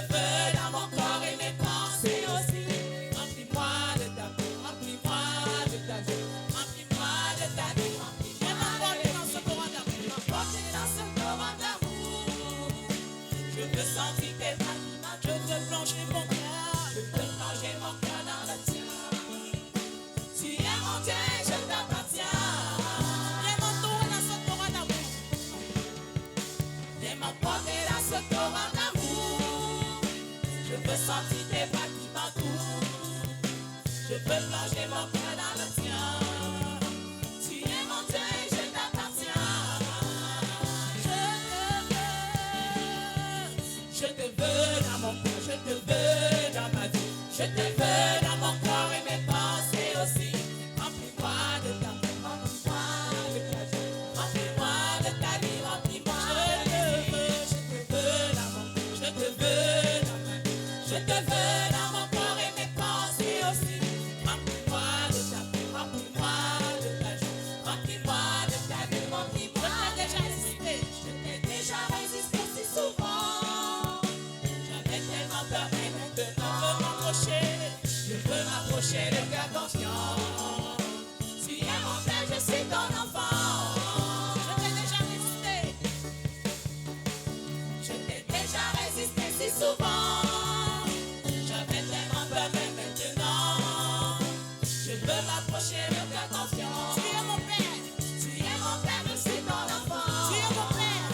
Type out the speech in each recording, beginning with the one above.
veux dans mon corps et mes pensées aussi. Remplis-moi de ta paix, remplis-moi de ta joie, remplis-moi de ta vie, remplis-moi dans ce torrent d'amour. M'emporter dans ce torrent d'amour. Je veux sentir tes bras, je veux plonger mon cœur, je veux plonger mon cœur dans le tien. Tu es mon Dieu et je t'appartiens. Viens m'entourer dans ce torrent d'amour. Viens m'emporter dans ce torrent d'amour. Je veux sentir tes bras qui m'entourent. Je veux plonger mon cœur dans le tien. Tu es mon Dieu et je t'appartiens. Je te veux dans mon cœur, je te veux dans ma vie. Je te veux dans mon corps et mes pensées aussi. Remplis-moi de ta paix, remplis-moi de ta joie, remplis-moi de ta vie, remplis-moi de ta vie. Je te veux dans mon cœur, je te veux dans ma vie. Je te veux dans mon corps et mes pensées aussi. Remplis-moi de ta paix, remplis-moi de ta joie, remplis-moi de ta vie, remplis-moi de ta vie. Je t'ai déjà résisté si souvent. J'avais tellement peur, mais maintenant je veux m'approcher de cœur confiant. Tu es mon père, je suis ton enfant. Je t'ai déjà résisté. Je t'ai déjà résisté si souvent. J'avais tellement peur, mais maintenant je veux m'approcher de cœur confiant. Tu es mon père. Tu es mon père, je suis ton enfant. Tu es mon père.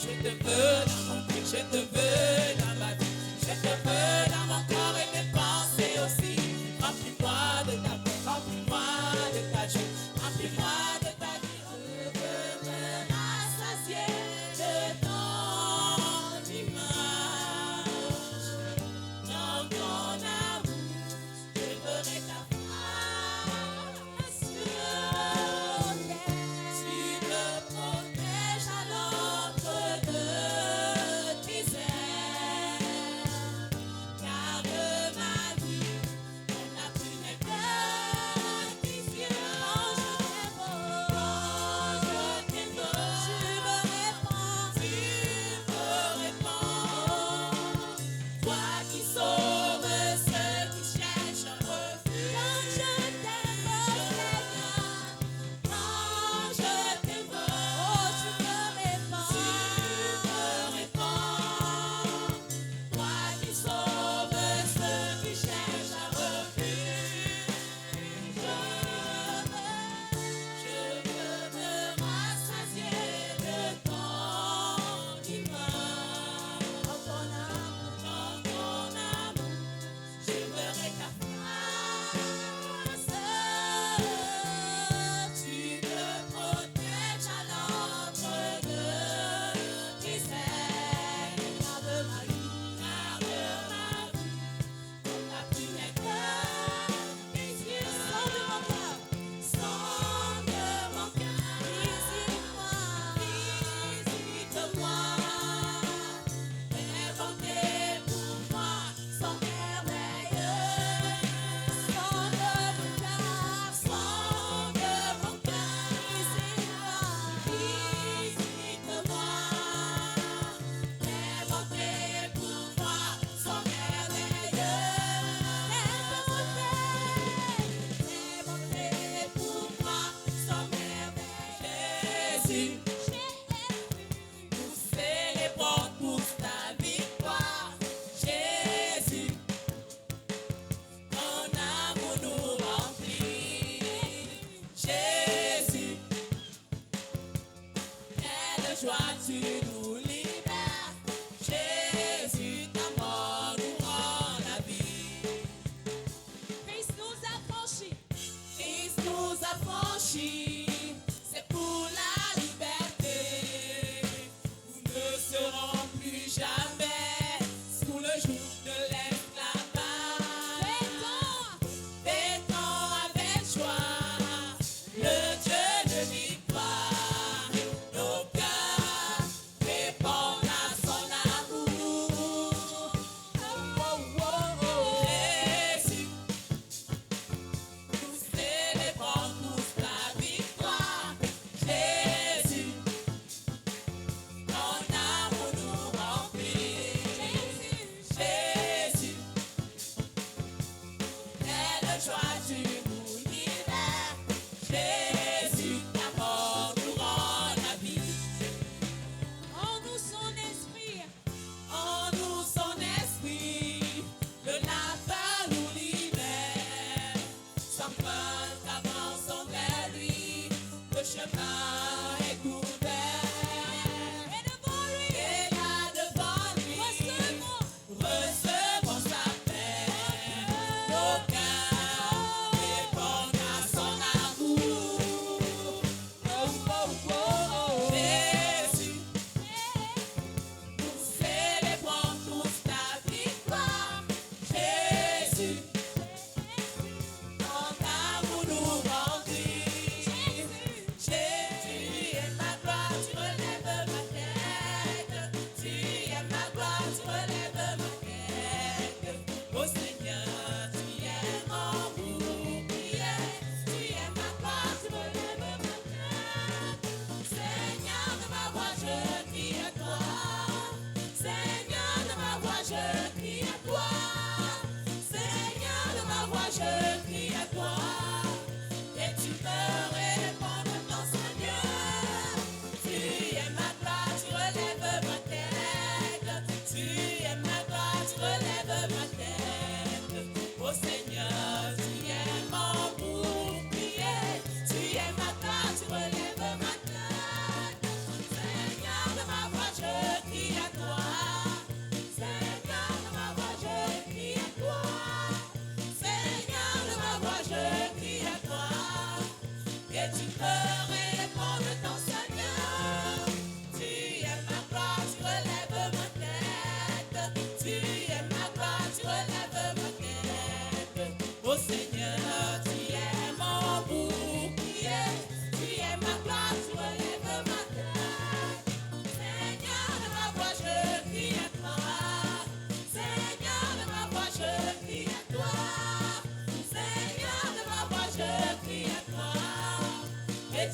Je te veux dans mon cœur, je te veux dans ma vie. Je te veux dans mon corps et mes pensées aussi. Remplis-moi de ta paix, remplis-moi de ta joie, remplis-moi de ta vie. Je veux me rassasier de ton image. Dans ton amour, je verrai ta face. Tu me protèges à l'ombre de tes ailes.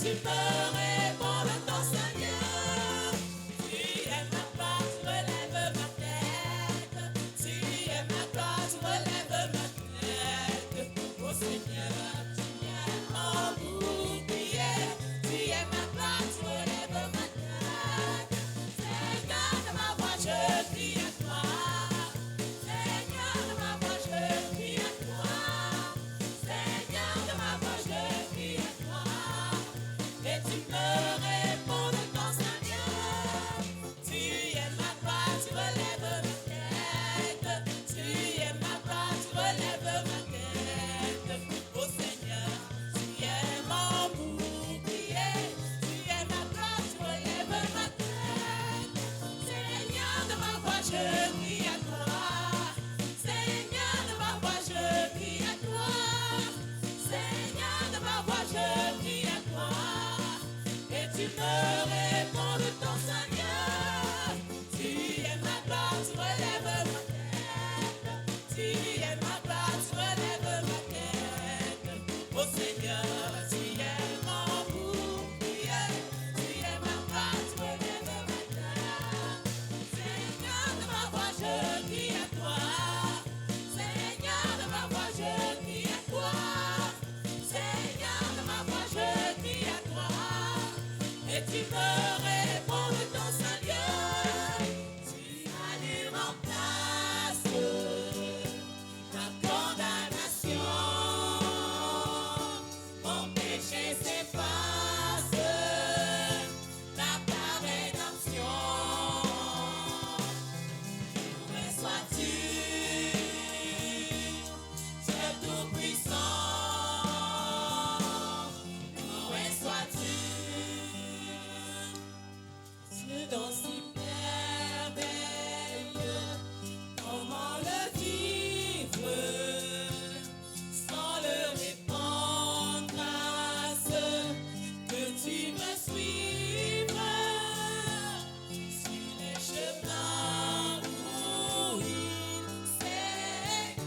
tu me réponds de ton Seigneur. Tu es ma gloire, tu relèves ma tête. Tu es ma gloire, tu relèves ma tête. Oh Seigneur, tu es mon bouclier. Tu es ma gloire, tu relèves ma tête. Seigneur de ma voix, je crie à toi. Seigneur de ma voix, je crie à toi. Seigneur de ma voix, je crie à toi. Et tu me réponds de ton Seigneur. Tu es ma gloire, tu relèves ma tête. Tu es ma gloire, tu relèves ma tête. Oh Seigneur, tu es mon bouclier. Tu es ma gloire, tu relèves ma tête. Seigneur de ma voix, je crie à toi. Seigneur de ma voix, je crie à toi. Seigneur de ma voix, je crie à toi. Et tu me réponds de ton Seigneur. Tu es ma gloire, tu relèves ma tête. Tu es ma gloire, tu relèves ma tête. Oh Seigneur, tu es mon bouclier. Tu es ma gloire, tu relèves ma tête. Seigneur de ma voix, je crie à toi. Seigneur de ma voix, je crie à toi. Seigneur de ma voix, je crie à toi. Et tu me réponds de ton Seigneur. Tu allures en place ma condamnation. Mon péché s'efface par ta rédemption. Où sois-tu, Dieu Tout-Puissant? Où sois-tu? Dieu dans si merveilleux, comment le vivre sans le répandre grâce? Que tu me suives sur les chemins où il s'écarte.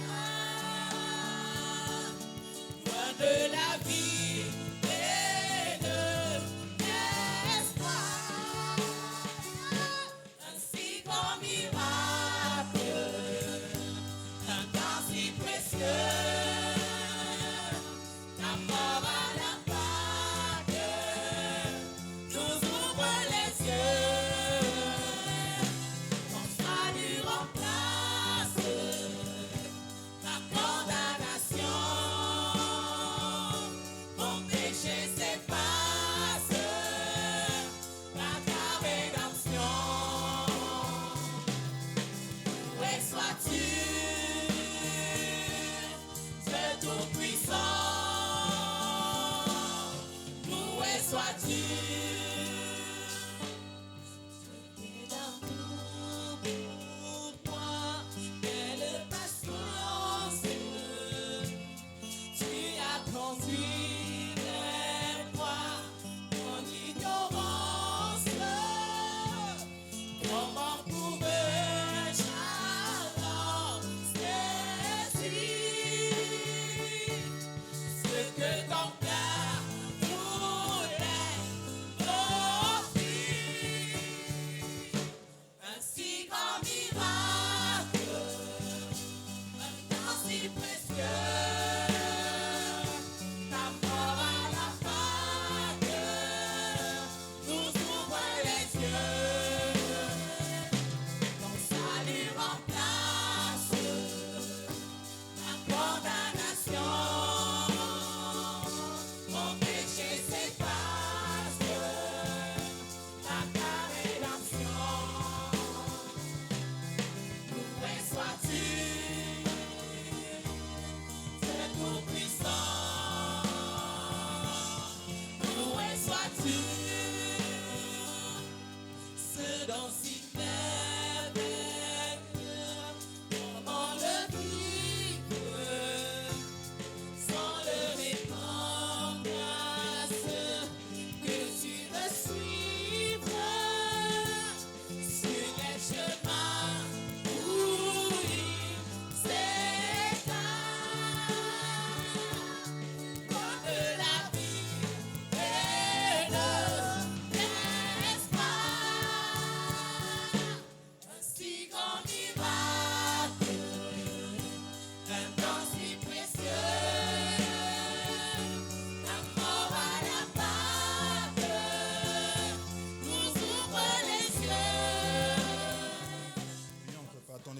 Loin de la vie et de l'espoir, ainsi grand miracle, un temps si précieux, ta mort à la Pâque nous ouvre les yeux. Ton salut remplace ma condamnation. Mon péché s'efface par ta rédemption.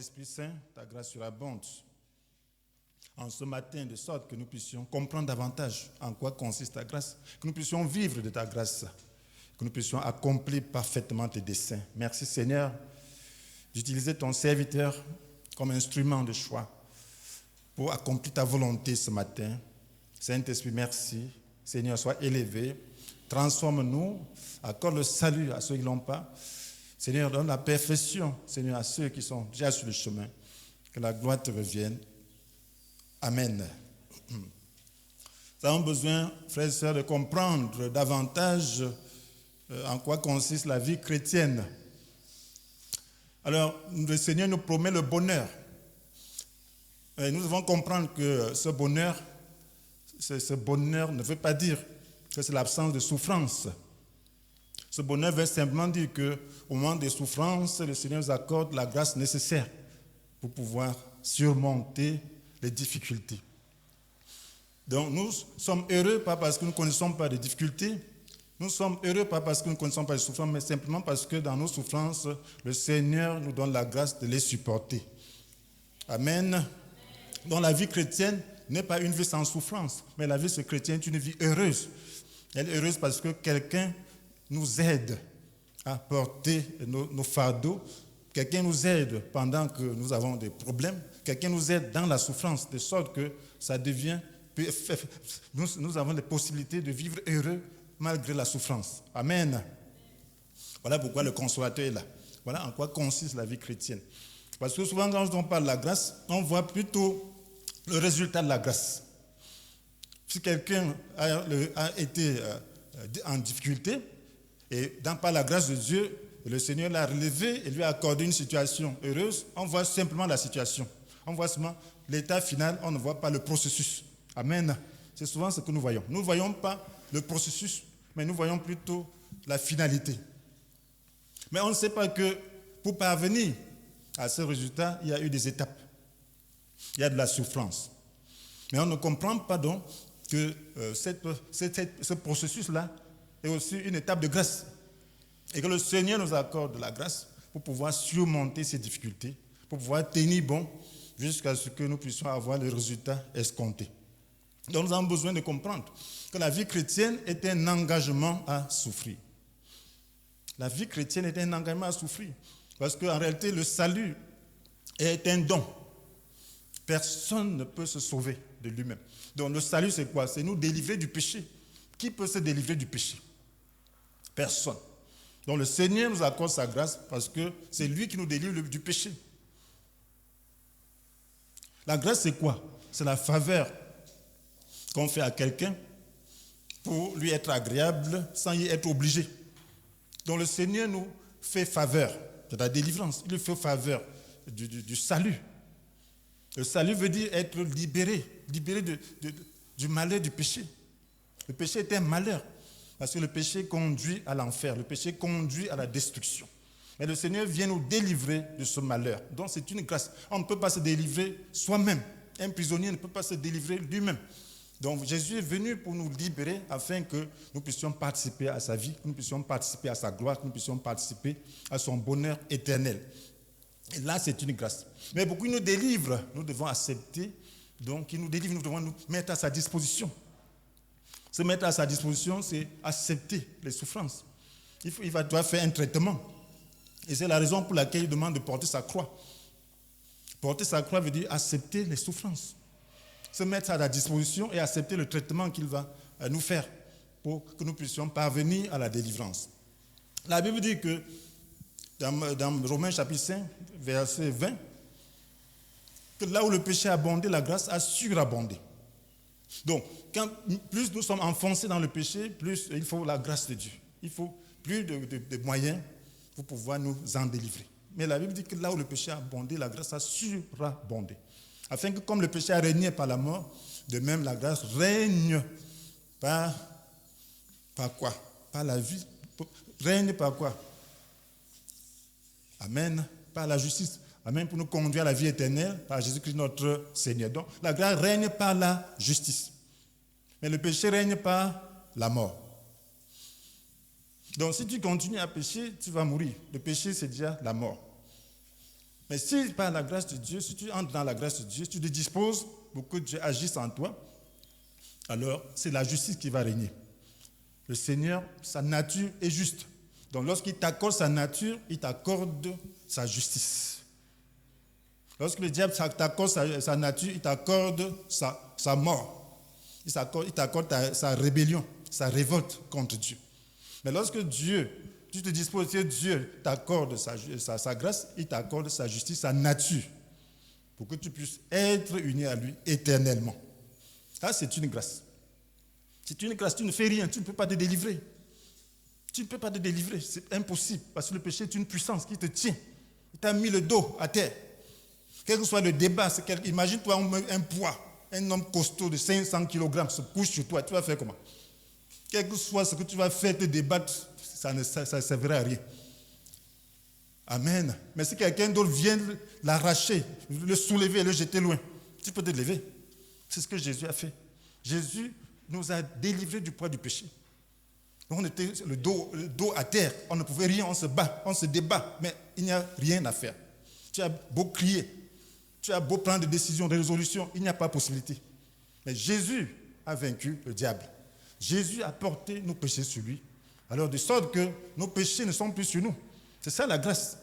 Esprit Saint, ta grâce surabonde en ce matin, de sorte que nous puissions comprendre davantage en quoi consiste ta grâce, que nous puissions vivre de ta grâce, que nous puissions accomplir parfaitement tes desseins. Merci Seigneur d'utiliser ton serviteur comme instrument de choix pour accomplir ta volonté ce matin. Saint-Esprit, merci. Seigneur, sois élevé. Transforme-nous. Accorde le salut à ceux qui ne l'ont pas. Seigneur, donne la perfection, Seigneur, à ceux qui sont déjà sur le chemin. Que la gloire te revienne. Amen. Nous avons besoin, frères et sœurs, de comprendre davantage en quoi consiste la vie chrétienne. Alors, le Seigneur nous promet le bonheur. Et nous devons comprendre que ce bonheur ne veut pas dire que c'est l'absence de souffrance. Ce bonheur veut simplement dire qu'au moment des souffrances, le Seigneur nous accorde la grâce nécessaire pour pouvoir surmonter les difficultés. Donc nous sommes heureux pas parce que nous ne connaissons pas de difficultés, nous sommes heureux pas parce que nous ne connaissons pas de souffrances, mais simplement parce que dans nos souffrances, le Seigneur nous donne la grâce de les supporter. Amen. Donc la vie chrétienne n'est pas une vie sans souffrance, mais la vie chrétienne est une vie heureuse. Elle est heureuse parce que quelqu'un nous aide à porter nos fardeaux, quelqu'un nous aide pendant que nous avons des problèmes, quelqu'un nous aide dans la souffrance, de sorte que ça devient, nous avons les possibilités de vivre heureux malgré la souffrance. Amen. Voilà pourquoi le Consolateur est là. Voilà en quoi consiste la vie chrétienne. Parce que souvent quand on parle de la grâce, on voit plutôt le résultat de la grâce. Si quelqu'un a été en difficulté, et par la grâce de Dieu, le Seigneur l'a relevé et lui a accordé une situation heureuse, on voit simplement la situation. On voit seulement l'état final, on ne voit pas le processus. Amen. C'est souvent ce que nous voyons. Nous ne voyons pas le processus, mais nous voyons plutôt la finalité. Mais on ne sait pas que pour parvenir à ce résultat, il y a eu des étapes. Il y a de la souffrance. Mais on ne comprend pas donc que ce processus-là est aussi une étape de grâce. Et que le Seigneur nous accorde de la grâce pour pouvoir surmonter ces difficultés, pour pouvoir tenir bon jusqu'à ce que nous puissions avoir le résultat escompté. Donc nous avons besoin de comprendre que la vie chrétienne est un engagement à souffrir. La vie chrétienne est un engagement à souffrir. Parce qu'en réalité, le salut est un don. Personne ne peut se sauver de lui-même. Donc le salut, c'est quoi? C'est nous délivrer du péché. Qui peut se délivrer du péché? Personne. Donc le Seigneur nous accorde sa grâce parce que c'est lui qui nous délivre du péché. La grâce, c'est quoi? C'est la faveur qu'on fait à quelqu'un pour lui être agréable sans y être obligé. Donc le Seigneur nous fait faveur de la délivrance. Il nous fait faveur du salut. Le salut veut dire être libéré du malheur du péché. Le péché est un malheur. Parce que le péché conduit à l'enfer, le péché conduit à la destruction. Mais le Seigneur vient nous délivrer de ce malheur. Donc c'est une grâce. On ne peut pas se délivrer soi-même. Un prisonnier ne peut pas se délivrer lui-même. Donc Jésus est venu pour nous libérer afin que nous puissions participer à sa vie, que nous puissions participer à sa gloire, que nous puissions participer à son bonheur éternel. Et là, c'est une grâce. Mais pour qu'il nous délivre, nous devons accepter. Donc, qu'il nous délivre, nous devons nous mettre à sa disposition. Se mettre à sa disposition, c'est accepter les souffrances. Il doit faire un traitement. Et c'est la raison pour laquelle il demande de porter sa croix. Porter sa croix veut dire accepter les souffrances. Se mettre à la disposition et accepter le traitement qu'il va nous faire pour que nous puissions parvenir à la délivrance. La Bible dit que dans Romains chapitre 5, verset 20, que là où le péché a abondé, la grâce a surabondé. Donc, plus nous sommes enfoncés dans le péché, plus il faut la grâce de Dieu. Il faut plus de moyens pour pouvoir nous en délivrer. Mais la Bible dit que là où le péché a abondé, la grâce a surabondé. Afin que comme le péché a régné par la mort, de même la grâce règne par quoi? Par la vie. Règne par quoi? Amen. Par la justice. Amen. Pour nous conduire à la vie éternelle par Jésus-Christ notre Seigneur. Donc la grâce règne par la justice. Mais le péché règne par la mort. Donc si tu continues à pécher, tu vas mourir. Le péché, c'est déjà la mort. Mais si par la grâce de Dieu, si tu entres dans la grâce de Dieu, tu te disposes pour que Dieu agisse en toi, alors c'est la justice qui va régner. Le Seigneur, sa nature est juste. Donc lorsqu'il t'accorde sa nature, il t'accorde sa justice. Lorsque le diable t'accorde sa nature, il t'accorde sa mort. Il t'accorde sa rébellion, sa révolte contre Dieu. Mais lorsque Dieu, tu te disposes que Dieu t'accorde sa grâce, il t'accorde sa justice, sa nature, pour que tu puisses être uni à lui éternellement. Ça, c'est une grâce. C'est une grâce, tu ne fais rien, tu ne peux pas te délivrer. Tu ne peux pas te délivrer, c'est impossible, parce que le péché est une puissance qui te tient. Il t'a mis le dos à terre. Quel que soit le débat, imagine-toi un poids, un homme costaud de 500 kg se couche sur toi, tu vas faire comment? Quel que soit ce que tu vas faire, te débattre, ça ne servira à rien. Amen. Mais si quelqu'un d'autre vient l'arracher, le soulever et le jeter loin, tu peux te lever. C'est ce que Jésus a fait. Jésus nous a délivrés du poids du péché. Donc on était le dos à terre, on ne pouvait rien, on se bat, on se débat, mais il n'y a rien à faire. Tu as beau crier, tu as beau prendre des décisions, des résolutions, il n'y a pas possibilité. Mais Jésus a vaincu le diable. Jésus a porté nos péchés sur lui. Alors de sorte que nos péchés ne sont plus sur nous. C'est ça la grâce.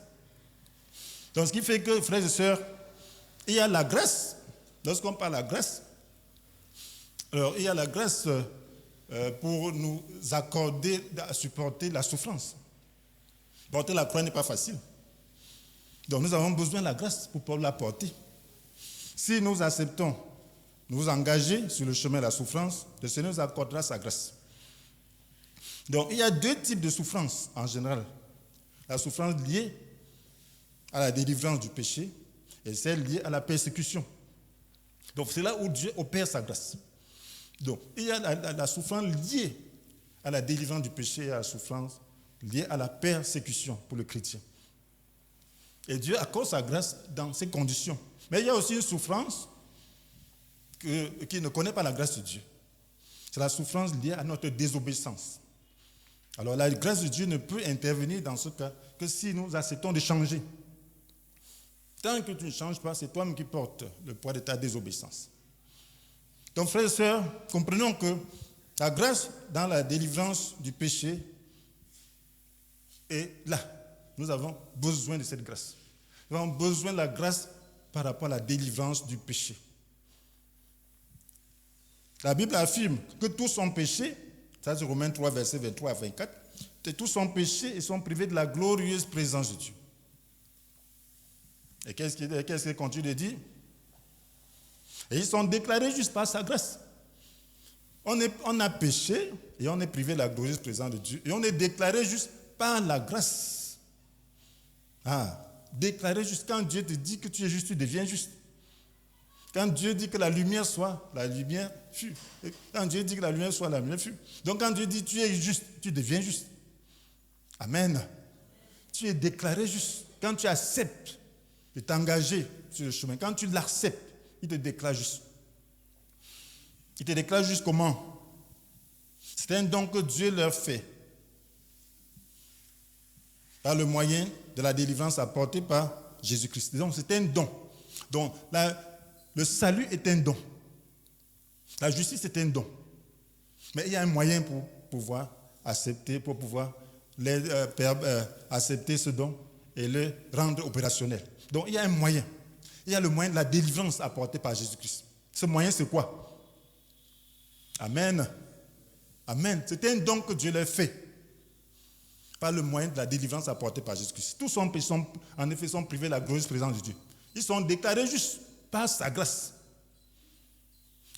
Donc ce qui fait que, frères et sœurs, il y a la grâce. Lorsqu'on parle de la grâce, alors il y a la grâce pour nous accorder à supporter la souffrance. Porter la croix n'est pas facile. Donc nous avons besoin de la grâce pour pouvoir la porter. Si nous acceptons nous engager sur le chemin de la souffrance, le Seigneur nous accordera sa grâce. Donc il y a deux types de souffrance en général. La souffrance liée à la délivrance du péché et celle liée à la persécution. Donc c'est là où Dieu opère sa grâce. Donc il y a la souffrance liée à la délivrance du péché et à la souffrance liée à la persécution pour le chrétien. Et Dieu accorde sa grâce dans ces conditions. Mais il y a aussi une souffrance qui ne connaît pas la grâce de Dieu. C'est la souffrance liée à notre désobéissance. Alors la grâce de Dieu ne peut intervenir dans ce cas que si nous acceptons de changer. Tant que tu ne changes pas, c'est toi-même qui portes le poids de ta désobéissance. Donc frères et sœurs, comprenons que la grâce dans la délivrance du péché est là. Nous avons besoin de cette grâce. Nous avons besoin de la grâce par rapport à la délivrance du péché. La Bible affirme que tous ont péché, ça c'est Romains 3, versets 23 à 24, que tous ont péché et sont privés de la glorieuse présence de Dieu. Et qu'est-ce qu'il continue de dire? Et ils sont déclarés juste par sa grâce. On a péché et on est privé de la glorieuse présence de Dieu. Et on est déclaré juste par la grâce. Déclaré juste quand Dieu te dit que tu es juste, tu deviens juste. Quand Dieu dit que la lumière soit, la lumière fut. Et quand Dieu dit que la lumière soit, la lumière fut. Donc quand Dieu dit tu es juste, tu deviens juste. Amen. Tu es déclaré juste. Quand tu acceptes de t'engager sur le chemin, quand tu l'acceptes, il te déclare juste. Il te déclare juste comment? C'est un don que Dieu leur fait par le moyen de la délivrance apportée par Jésus-Christ. Donc c'est un don. Donc le salut est un don. La justice est un don. Mais il y a un moyen pour pouvoir accepter, pour pouvoir accepter ce don et le rendre opérationnel. Donc il y a un moyen. Il y a le moyen de la délivrance apportée par Jésus-Christ. Ce moyen, c'est quoi? Amen. Amen. C'est un don que Dieu leur fait par le moyen de la délivrance apportée par Jésus-Christ. Tous en effet sont privés de la glorieuse présence de Dieu. Ils sont déclarés juste par sa grâce.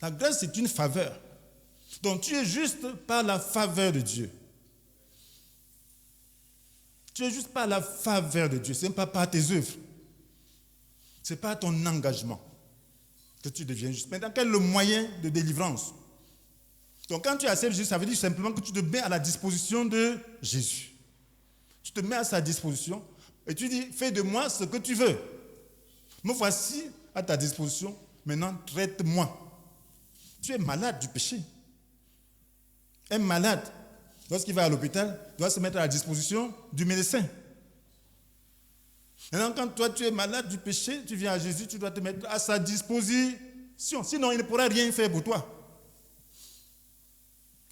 La grâce, c'est une faveur. Donc tu es juste par la faveur de Dieu. Tu es juste par la faveur de Dieu. Ce n'est pas par tes œuvres. Ce n'est pas ton engagement que tu deviens juste. Maintenant, quel est le moyen de délivrance? Donc quand tu acceptes Jésus, ça veut dire simplement que tu te mets à la disposition de Jésus. Tu te mets à sa disposition et tu dis, fais de moi ce que tu veux. Me voici à ta disposition, maintenant traite-moi. Tu es malade du péché. Un malade, lorsqu'il va à l'hôpital, doit se mettre à la disposition du médecin. Maintenant, quand toi tu es malade du péché, tu viens à Jésus, tu dois te mettre à sa disposition. Sinon, il ne pourra rien faire pour toi.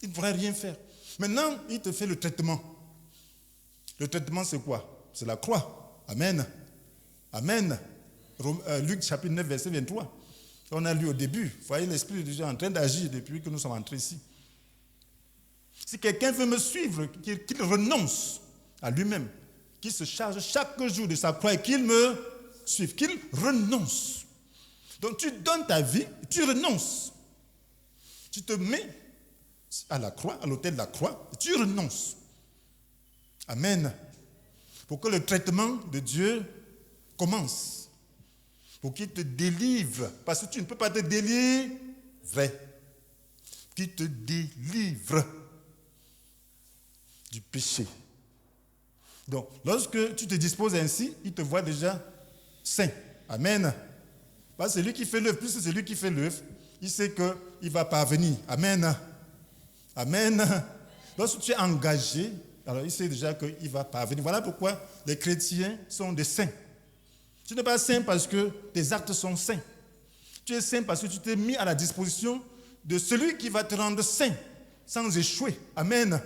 Il ne pourra rien faire. Maintenant, il te fait le traitement. Le traitement, c'est quoi? C'est la croix. Amen. Amen. Luc chapitre 9, verset 23. On a lu au début. Vous voyez, l'Esprit est déjà en train d'agir depuis que nous sommes entrés ici. Si quelqu'un veut me suivre, qu'il renonce à lui-même, qu'il se charge chaque jour de sa croix et qu'il me suive, qu'il renonce. Donc tu donnes ta vie, tu renonces. Tu te mets à la croix, à l'autel de la croix, et tu renonces. Amen. Pour que le traitement de Dieu commence. Pour qu'il te délivre. Parce que tu ne peux pas te délivrer. Qu'il te délivre du péché. Donc, lorsque tu te disposes ainsi, il te voit déjà saint. Amen. Parce que c'est lui qui fait l'œuvre. Plus c'est lui qui fait l'œuvre, il sait qu'il va parvenir. Amen. Amen. Lorsque tu es engagé, alors il sait déjà qu'il va parvenir. Voilà pourquoi les chrétiens sont des saints. Tu n'es pas saint parce que tes actes sont saints. Tu es saint parce que tu t'es mis à la disposition de celui qui va te rendre saint, sans échouer. Amen.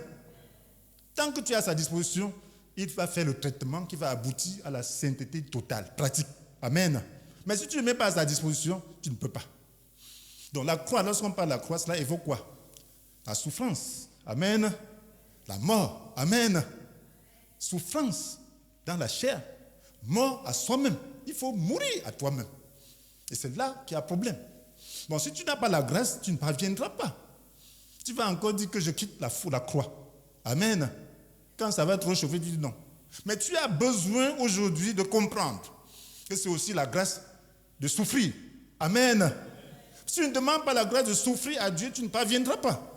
Tant que tu es à sa disposition, il va faire le traitement qui va aboutir à la sainteté totale, pratique. Amen. Mais si tu ne mets pas à sa disposition, tu ne peux pas. Donc la croix, lorsqu'on parle de la croix, cela évoque quoi? La souffrance. Amen. La mort. Amen. Souffrance dans la chair. Mort à soi-même. Il faut mourir à toi-même. Et c'est là qu'il y a problème. Bon, si tu n'as pas la grâce, tu ne parviendras pas. Tu vas encore dire que je quitte la croix. Amen. Quand ça va trop chauffer, tu dis non. Mais tu as besoin aujourd'hui de comprendre que c'est aussi la grâce de souffrir. Amen. Si tu ne demandes pas la grâce de souffrir à Dieu, tu ne parviendras pas.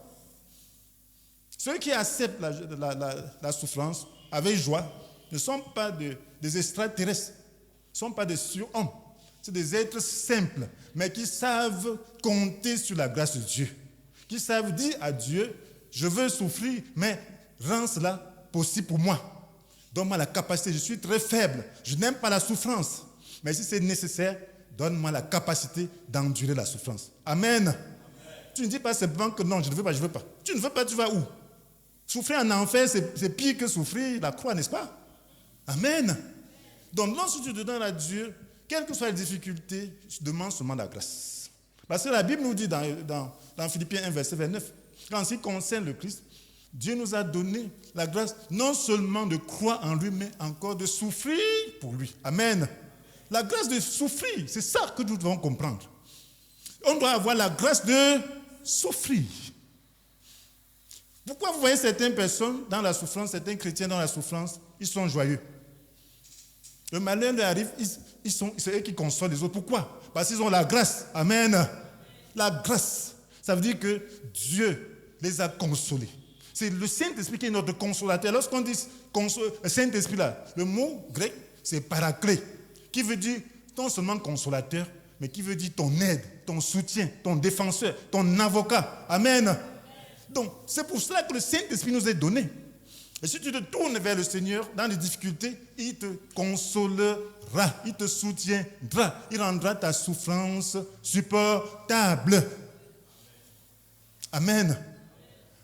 Ceux qui acceptent la souffrance avec joie ne sont pas des extraterrestres, ne sont pas des surhommes. C'est des êtres simples, mais qui savent compter sur la grâce de Dieu. Qui savent dire à Dieu, je veux souffrir, mais rends cela possible pour moi. Donne-moi la capacité, je suis très faible, je n'aime pas la souffrance. Mais si c'est nécessaire, donne-moi la capacité d'endurer la souffrance. Amen. Amen. Tu ne dis pas simplement que non, je ne veux pas, je ne veux pas. Tu ne veux pas, tu vas où? Souffrir en enfer, c'est pire que souffrir la croix, n'est-ce pas? Amen. Donc, lorsque tu te donnes à Dieu, quelles que soient les difficultés, tu demandes seulement la grâce. Parce que la Bible nous dit dans Philippiens 1, verset 29, qu'en ce qui concerne le Christ, Dieu nous a donné la grâce non seulement de croire en lui, mais encore de souffrir pour lui. Amen. La grâce de souffrir, c'est ça que nous devons comprendre. On doit avoir la grâce de souffrir. Pourquoi vous voyez certaines personnes dans la souffrance, certains chrétiens dans la souffrance, ils sont joyeux. Le malheur leur arrive, c'est eux qui consolent les autres. Pourquoi? Parce qu'ils ont la grâce. Amen. La grâce. Ça veut dire que Dieu les a consolés. C'est le Saint-Esprit qui est notre consolateur. Lorsqu'on dit Saint-Esprit là, le mot grec, c'est paraclé, qui veut dire non seulement consolateur, mais qui veut dire ton aide, ton soutien, ton défenseur, ton avocat. Amen. Donc, c'est pour cela que le Saint-Esprit nous est donné. Et si tu te tournes vers le Seigneur dans les difficultés, il te consolera, il te soutiendra, il rendra ta souffrance supportable. Amen.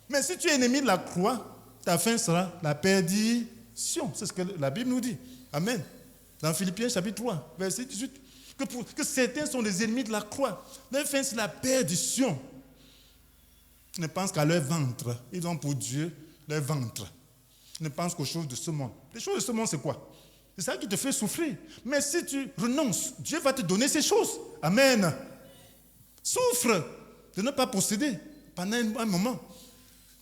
Mais si tu es ennemi de la croix, ta fin sera la perdition. C'est ce que la Bible nous dit. Amen. Dans Philippiens chapitre 3, verset 18, que certains sont des ennemis de la croix. Leur fin, c'est la perdition. Ils ne pensent qu'à leur ventre. Ils ont pour Dieu leur ventre. Ils ne pensent qu'aux choses de ce monde. Les choses de ce monde, c'est quoi? C'est ça qui te fait souffrir. Mais si tu renonces, Dieu va te donner ces choses. Amen. Souffre de ne pas posséder pendant un moment.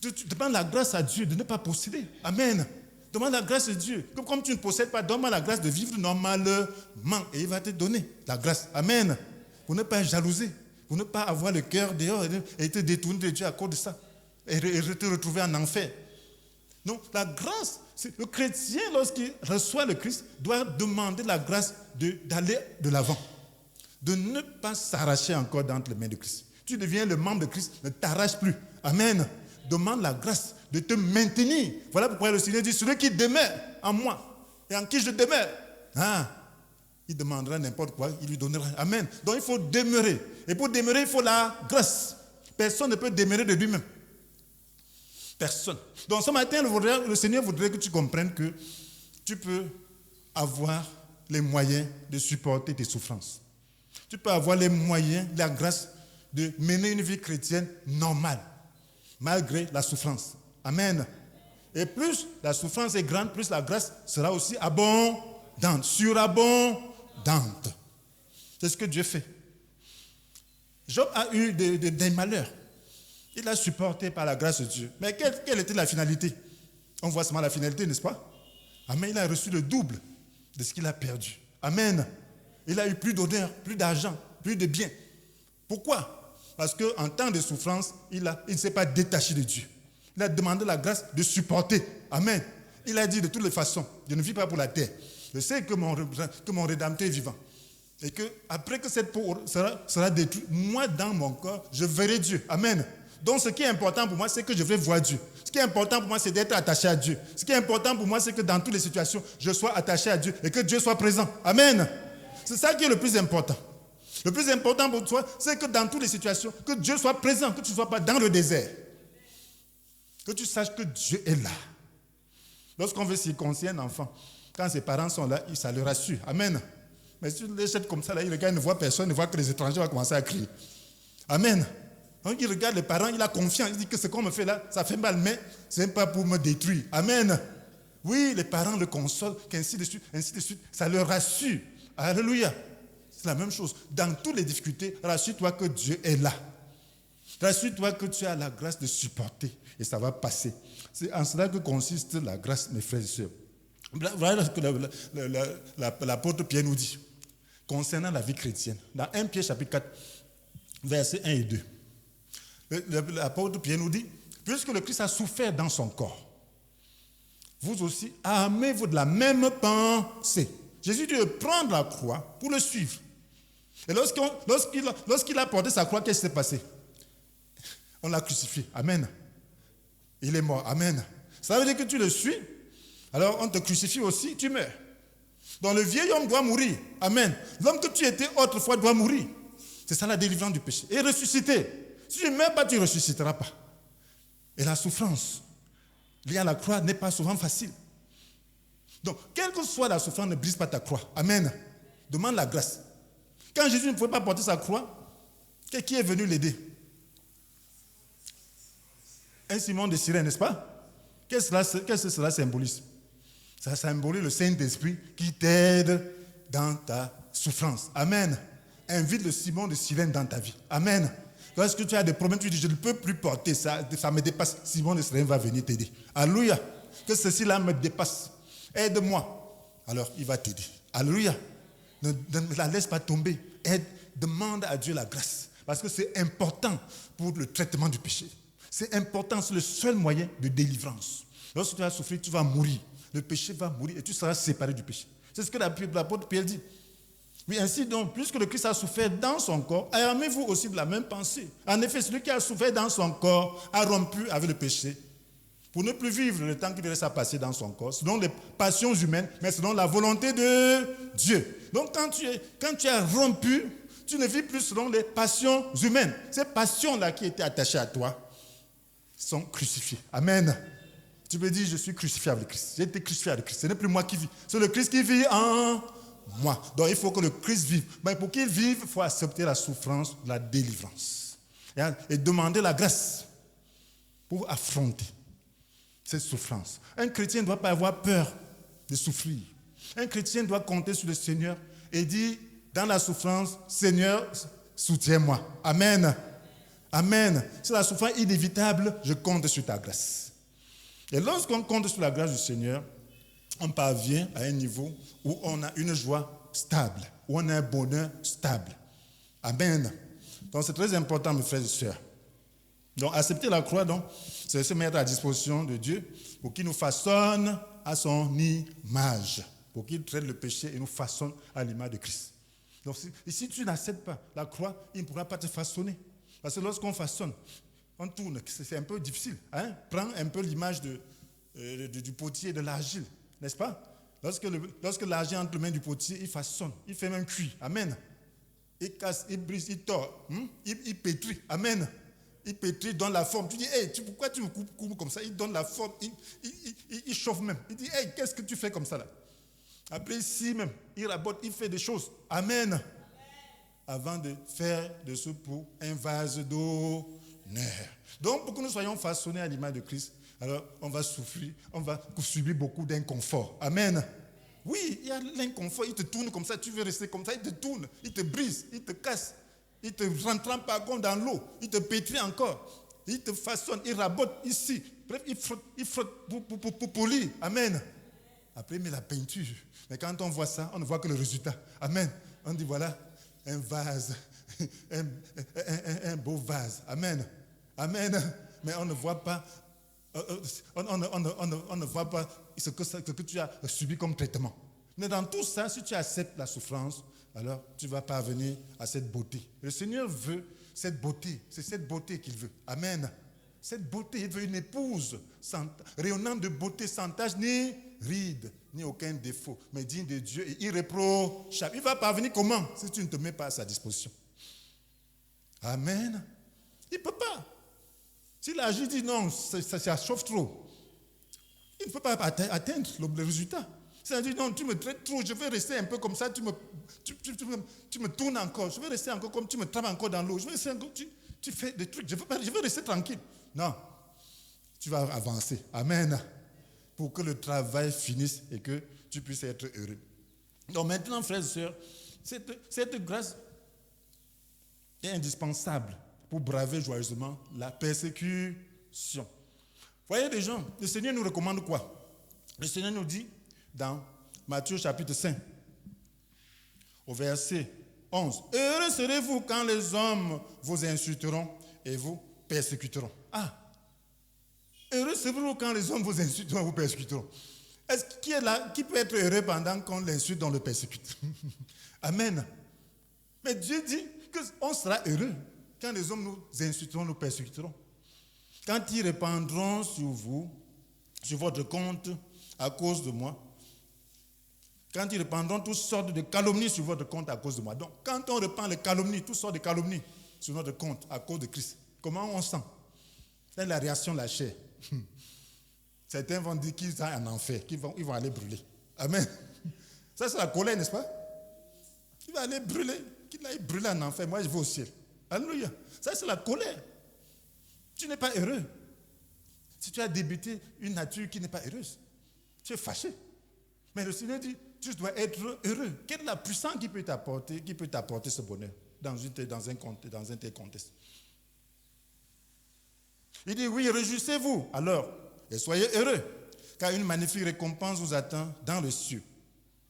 Tu demandes la grâce à Dieu de ne pas posséder. Amen. Demande la grâce de Dieu. Comme tu ne possèdes pas, donne-moi la grâce de vivre normalement. Et il va te donner la grâce. Amen. Pour ne pas jalouser. Pour ne pas avoir le cœur dehors et te détourner de Dieu à cause de ça. Et te retrouver en enfer. Donc, la grâce, le chrétien, lorsqu'il reçoit le Christ, doit demander la grâce d'aller de l'avant. De ne pas s'arracher encore d'entre les mains de Christ. Tu deviens le membre de Christ, ne t'arrache plus. Amen. Demande la grâce de te maintenir. Voilà pourquoi le Seigneur dit, celui qui demeure en moi et en qui je demeure, il demandera n'importe quoi, il lui donnera. Amen. Donc il faut demeurer. Et pour demeurer, il faut la grâce. Personne ne peut demeurer de lui-même. Personne. Donc ce matin, le Seigneur voudrait que tu comprennes que tu peux avoir les moyens de supporter tes souffrances. Tu peux avoir les moyens, la grâce de mener une vie chrétienne normale, malgré la souffrance. Amen. Et plus la souffrance est grande, plus la grâce sera aussi abondante, surabondante. C'est ce que Dieu fait. Job a eu des malheurs. Il a supporté par la grâce de Dieu. Mais quelle était la finalité? On voit seulement la finalité, n'est-ce pas? Amen. Il a reçu le double de ce qu'il a perdu. Amen. Il a eu plus d'honneur, plus d'argent, plus de biens. Pourquoi? Parce qu'en temps de souffrance, il ne s'est pas détaché de Dieu. Il a demandé la grâce de supporter. Amen. Il a dit de toutes les façons, je ne vis pas pour la terre. Je sais que mon Rédempteur est vivant. Et qu'après que cette peau sera détruite, moi dans mon corps, je verrai Dieu. Amen. Donc ce qui est important pour moi, c'est que je vais voir Dieu. Ce qui est important pour moi, c'est d'être attaché à Dieu. Ce qui est important pour moi, c'est que dans toutes les situations, je sois attaché à Dieu et que Dieu soit présent. Amen. C'est ça qui est le plus important. Le plus important pour toi, c'est que dans toutes les situations, que Dieu soit présent, que tu ne sois pas dans le désert. Que tu saches que Dieu est là. Lorsqu'on veut circoncire un enfant, quand ses parents sont là, ça le rassure. Amen. Mais si tu les jettes comme ça, là, le gars ne voit personne, ne voit que les étrangers, vont commencer à crier. Amen. Donc il regarde les parents, il a confiance, il dit que ce qu'on me fait là, ça fait mal, mais ce n'est pas pour me détruire. Amen. Oui, les parents le consolent, qu'ainsi de suite, ça le rassure. Alléluia. C'est la même chose. Dans toutes les difficultés, rassure-toi que Dieu est là. Rassure-toi que tu as la grâce de supporter et ça va passer. C'est en cela que consiste la grâce, mes frères et sœurs. Voilà ce que l'apôtre Pierre nous dit concernant la vie chrétienne. Dans 1 Pierre chapitre 4, versets 1 et 2. L'apôtre Pierre nous dit, puisque le Christ a souffert dans son corps, vous aussi, armez-vous de la même pensée. Jésus dit de prendre la croix pour le suivre. Et lorsqu'il a porté sa croix, qu'est-ce qui s'est passé? On l'a crucifié. Amen. Il est mort. Amen. Ça veut dire que tu le suis. Alors on te crucifie aussi, tu meurs. Donc le vieil homme doit mourir. Amen. L'homme que tu étais autrefois doit mourir. C'est ça la délivrance du péché. Et ressusciter. Si tu ne meurs pas, tu ne ressusciteras pas. Et la souffrance liée à la croix n'est pas souvent facile. Donc, quelle que soit la souffrance, ne brise pas ta croix. Amen. Demande la grâce. Quand Jésus ne pouvait pas porter sa croix, qui est venu l'aider? Un Simon de Cyrène, n'est-ce pas? Qu'est-ce que cela symbolise? Ça symbolise le Saint-Esprit qui t'aide dans ta souffrance. Amen. Invite le Simon de Cyrène dans ta vie. Amen. Lorsque tu as des problèmes, tu dis, je ne peux plus porter ça, ça me dépasse. Simon de Cyrène va venir t'aider. Alléluia. Que ceci-là me dépasse. Aide-moi. Alors, il va t'aider. Alléluia. Ne la laisse pas tomber. Aide, demande à Dieu la grâce. Parce que c'est important pour le traitement du péché. C'est important, c'est le seul moyen de délivrance. Lorsque tu vas souffrir, tu vas mourir. Le péché va mourir et tu seras séparé du péché. C'est ce que l'apôtre Pierre dit. Oui, ainsi donc, puisque le Christ a souffert dans son corps, armez-vous aussi de la même pensée. En effet, celui qui a souffert dans son corps a rompu avec le péché pour ne plus vivre le temps qu'il reste à passer dans son corps, selon les passions humaines, mais selon la volonté de Dieu. Donc, quand tu as rompu, tu ne vis plus selon les passions humaines. Ces passions-là qui étaient attachées à toi sont crucifiées. Amen. Tu peux dire, je suis crucifié avec Christ. J'ai été crucifié avec Christ. Ce n'est plus moi qui vis. C'est le Christ qui vit en moi. Donc, il faut que le Christ vive. Mais pour qu'il vive, il faut accepter la souffrance, la délivrance. Et demander la grâce pour affronter cette souffrance. Un chrétien ne doit pas avoir peur de souffrir. Un chrétien doit compter sur le Seigneur et dire, dans la souffrance, Seigneur, soutiens-moi. Amen. Amen. C'est la souffrance inévitable, je compte sur ta grâce. Et lorsqu'on compte sur la grâce du Seigneur, on parvient à un niveau où on a une joie stable, où on a un bonheur stable. Amen. Donc c'est très important, mes frères et sœurs. Donc accepter la croix, donc, c'est se mettre à la disposition de Dieu pour qu'il nous façonne à son image, pour qu'il traite le péché et nous façonne à l'image de Christ. Donc si tu n'acceptes pas la croix, il ne pourra pas te façonner. Parce que lorsqu'on façonne, on tourne, c'est un peu difficile. Hein? Prends un peu l'image du potier et de l'argile, n'est-ce pas? Lorsque l'argent entre les mains du potier, il façonne, il fait même cuit. Amen. Il casse, il brise, il tord, il pétrit. Amen. Il pétrit, donne la forme. Tu dis, hey, pourquoi tu me coupes comme ça? Il donne la forme, il chauffe même. Il dit, hey, qu'est-ce que tu fais comme ça là? Après, ici même, il rabote, il fait des choses. Amen. Avant de faire de ce pot un vase d'honneur. Donc, pour que nous soyons façonnés à l'image de Christ, alors on va souffrir, on va subir beaucoup d'inconfort. Amen. Oui, il y a l'inconfort, il te tourne comme ça, tu veux rester comme ça, il te tourne, il te brise, il te casse, il te rentre par contre dans l'eau, il te pétrit encore, il te façonne, il rabote ici. Bref, il frotte pour polir. Amen. Après, il met la peinture. Mais quand on voit ça, on ne voit que le résultat. Amen. On dit voilà, un vase, un beau vase. Amen. Amen. Mais on ne voit pas, on ne voit pas ce que tu as subi comme traitement. Mais dans tout ça, si tu acceptes la souffrance, alors tu vas parvenir à cette beauté. Le Seigneur veut cette beauté. C'est cette beauté qu'il veut. Amen. Cette beauté, il veut une épouse rayonnante de beauté, sans tache ni ride, ni aucun défaut, mais digne de Dieu et irréprochable. Il va parvenir comment si tu ne te mets pas à sa disposition? Amen. Il ne peut pas. S'il agit, dit non, ça chauffe trop. Il ne peut pas atteindre le résultat. S'il dit non, tu me traites trop, je vais rester un peu comme ça, tu me tournes encore, je vais rester encore comme tu me trames encore dans l'eau, je vais rester encore, tu fais des trucs, je vais rester tranquille. Non, tu vas avancer. Amen. Pour que le travail finisse et que tu puisses être heureux. Donc maintenant, frères et sœurs, cette grâce est indispensable pour braver joyeusement la persécution. Voyez les gens, le Seigneur nous recommande quoi? Le Seigneur nous dit dans Matthieu chapitre 5, au verset 11, « Heureux serez-vous quand les hommes vous insulteront et vous persécuteront. » Ah! Heureux serez-vous quand les hommes vous insulteront et vous persécuteront. Est-ce qui est là, qui peut être heureux pendant qu'on l'insulte, on le persécute? Amen. Mais Dieu dit qu'on sera heureux quand les hommes nous insulteront, nous persécuteront. Quand ils répandront sur vous, sur votre compte, à cause de moi, quand ils répandront toutes sortes de calomnies sur votre compte à cause de moi. Donc, quand on répand les calomnies, toutes sortes de calomnies sur notre compte à cause de Christ, comment on sent? C'est la réaction de la chair. Certains vont dire qu'ils sont en enfer, ils vont aller brûler. Amen. Ça, c'est la colère, n'est-ce pas? Il va aller brûler, qu'il aille brûler en enfer. Moi, je vais au ciel. Alléluia. Ça, c'est la colère. Tu n'es pas heureux. Si tu as débuté une nature qui n'est pas heureuse, tu es fâché. Mais le Seigneur dit, tu dois être heureux. Quelle est la puissance qui peut t'apporter ce bonheur dans un tel contexte? Il dit, oui, réjouissez-vous alors et soyez heureux, car une magnifique récompense vous attend dans le ciel.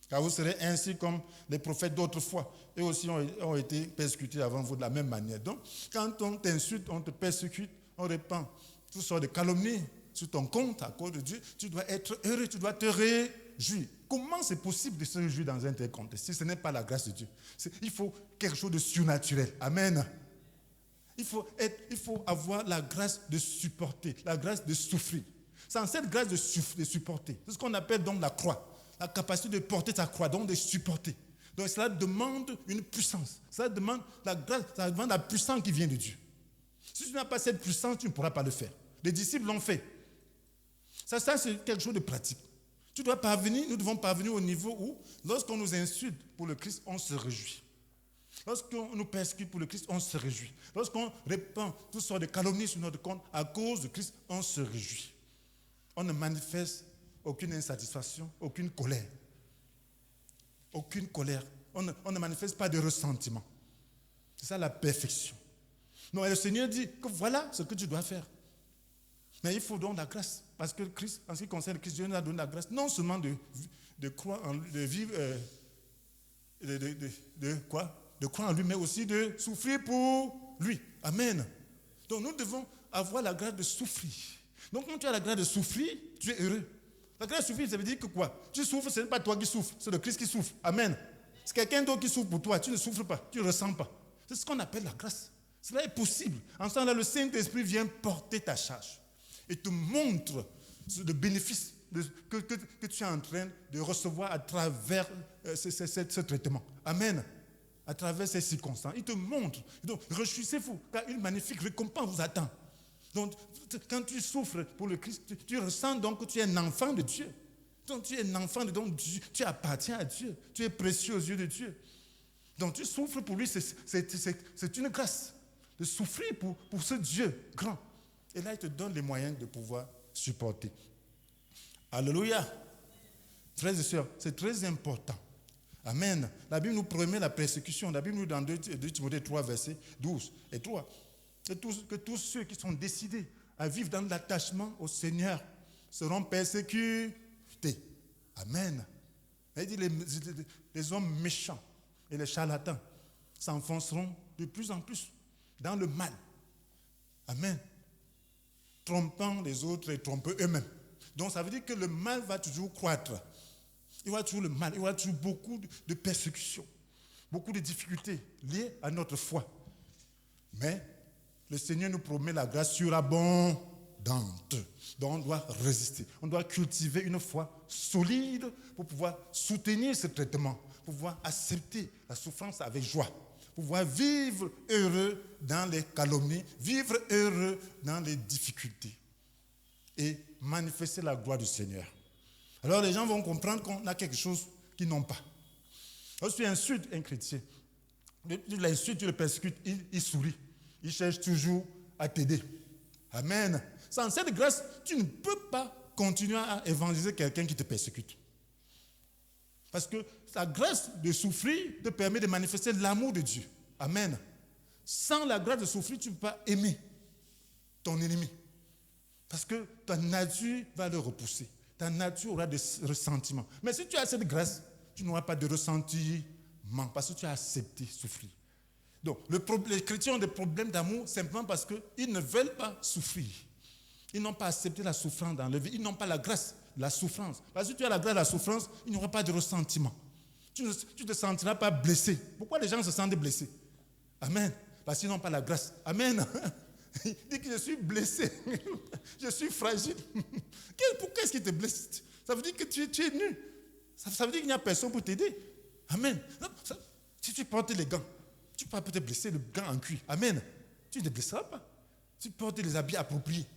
Car vous serez ainsi comme les prophètes d'autrefois. Eux aussi ont été persécutés avant vous de la même manière. Donc, quand on t'insulte, on te persécute, on répand toutes sortes de calomnies sur ton compte à cause de Dieu, tu dois être heureux, tu dois te réjouir. Comment c'est possible de se réjouir dans un tel contexte si ce n'est pas la grâce de Dieu? Il faut quelque chose de surnaturel. Amen. Il faut avoir la grâce de supporter, la grâce de souffrir. Sans cette grâce de supporter, c'est ce qu'on appelle donc la croix. La capacité de porter sa croix, donc de supporter. Donc cela demande une puissance. Ça demande la grâce, ça demande la puissance qui vient de Dieu. Si tu n'as pas cette puissance, tu ne pourras pas le faire. Les disciples l'ont fait. Ça c'est quelque chose de pratique. Nous devons parvenir au niveau où, lorsqu'on nous insulte pour le Christ, on se réjouit. Lorsqu'on nous persécute pour le Christ, on se réjouit. Lorsqu'on répand toutes sortes de calomnies sur notre compte à cause de Christ, on se réjouit. On ne manifeste aucune insatisfaction, aucune colère. Aucune colère. On ne manifeste pas de ressentiment. C'est ça la perfection. Non, et le Seigneur dit que voilà ce que tu dois faire. Mais il faut donc la grâce. Parce que Christ, en ce qui concerne Christ, Dieu nous a donné la grâce, non seulement de croire en lui, de vivre, de croire en lui, mais aussi de souffrir pour lui. Amen. Donc nous devons avoir la grâce de souffrir. Donc quand tu as la grâce de souffrir, tu es heureux. La grâce de souffrir, ça veut dire que quoi? Tu souffres, ce n'est pas toi qui souffres, c'est le Christ qui souffre. Amen. C'est quelqu'un d'autre qui souffre pour toi, tu ne souffres pas, tu ne ressens pas. C'est ce qu'on appelle la grâce. Cela est possible. En ce temps-là, le Saint-Esprit vient porter ta charge et te montre le bénéfice que tu es en train de recevoir à travers ce traitement. Amen. À travers ces circonstances. Il te montre. Donc, réjouissez-vous, car une magnifique récompense vous attend. Donc, quand tu souffres pour le Christ, tu ressens donc que tu es un enfant de Dieu. Donc, tu es un enfant de Dieu. Tu appartiens à Dieu. Tu es précieux aux yeux de Dieu. Donc, tu souffres pour lui. C'est une grâce de souffrir pour ce Dieu grand. Et là, il te donne les moyens de pouvoir supporter. Alléluia. Frères et sœurs, c'est très important. Amen. La Bible nous promet la persécution. La Bible nous dit dans 2 Timothée 3, versets 12 et 3, que tous ceux qui sont décidés à vivre dans l'attachement au Seigneur seront persécutés. Amen. Il dit les hommes méchants et les charlatans s'enfonceront de plus en plus dans le mal. Amen. Trompant les autres et trompant eux-mêmes. Donc ça veut dire que le mal va toujours croître. Il y aura toujours le mal, il y aura toujours beaucoup de persécutions, beaucoup de difficultés liées à notre foi. Mais le Seigneur nous promet la grâce surabondante. Donc on doit résister, on doit cultiver une foi solide pour pouvoir soutenir ce traitement, pour pouvoir accepter la souffrance avec joie, pour pouvoir vivre heureux dans les calomnies, vivre heureux dans les difficultés et manifester la gloire du Seigneur. Alors les gens vont comprendre qu'on a quelque chose qu'ils n'ont pas. Lorsque tu insultes un chrétien, tu l'insultes, tu le persécutes, il sourit. Il cherche toujours à t'aider. Amen. Sans cette grâce, tu ne peux pas continuer à évangéliser quelqu'un qui te persécute. Parce que la grâce de souffrir te permet de manifester l'amour de Dieu. Amen. Sans la grâce de souffrir, tu ne peux pas aimer ton ennemi. Parce que ta nature va le repousser. Ta nature aura des ressentiments. Mais si tu as cette grâce, tu n'auras pas de ressentiment parce que tu as accepté souffrir. Donc, les chrétiens ont des problèmes d'amour simplement parce qu'ils ne veulent pas souffrir. Ils n'ont pas accepté la souffrance dans leur vie. Ils n'ont pas la grâce de la souffrance. Parce que si tu as la grâce de la souffrance, il n'y aura pas de ressentiment. Tu ne te sentiras pas blessé. Pourquoi les gens se sentent blessés? Amen. Parce qu'ils n'ont pas la grâce. Amen. Il dit que je suis blessé, je suis fragile. Pourquoi est-ce qu'il te blesse? Ça veut dire que tu es nu. Ça veut dire qu'il n'y a personne pour t'aider. Amen. Si tu portes les gants, tu peux te blesser le gant en cuir. Amen. Tu ne te blesseras pas. Tu portes les habits appropriés.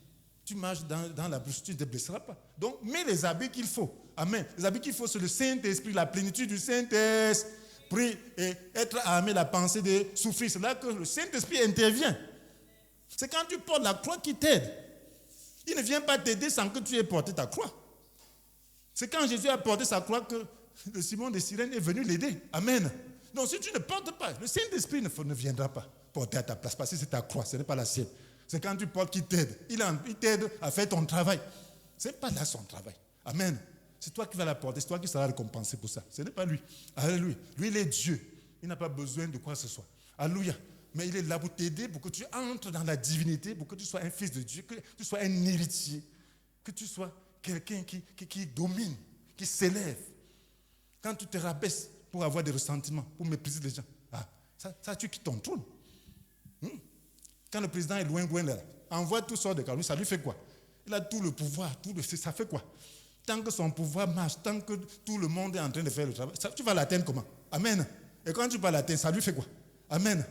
Tu marches dans la bouche, tu ne te blesseras pas. Donc, mets les habits qu'il faut. Amen. Les habits qu'il faut, c'est le Saint-Esprit, la plénitude du Saint-Esprit et être armé la pensée de souffrir. C'est là que le Saint-Esprit intervient. C'est quand tu portes la croix qui t'aide. Il ne vient pas t'aider sans que tu aies porté ta croix. C'est quand Jésus a porté sa croix que le Simon de Cyrène est venu l'aider. Amen. Donc si tu ne portes pas, le Saint-Esprit ne viendra pas porter à ta place parce que c'est ta croix, ce n'est pas la sienne. C'est quand tu portes qu'il t'aide. Il t'aide à faire ton travail. Ce n'est pas là son travail. Amen. C'est toi qui vas la porter, c'est toi qui seras récompensé pour ça. Ce n'est pas lui. Alléluia. Lui, il est Dieu. Il n'a pas besoin de quoi que ce soit. Alléluia. Mais il est là pour t'aider, pour que tu entres dans la divinité, pour que tu sois un fils de Dieu, que tu sois un héritier, que tu sois quelqu'un qui domine, qui s'élève. Quand tu te rabaisses pour avoir des ressentiments, pour mépriser les gens, ça tu quittes ton trône. Quand le président est loin là, envoie toutes sortes de calomnies, ça lui fait quoi? Il a tout le pouvoir, ça fait quoi? Tant que son pouvoir marche, tant que tout le monde est en train de faire le travail, tu vas l'atteindre comment? Amen. Et quand tu vas l'atteindre, ça lui fait quoi? Amen.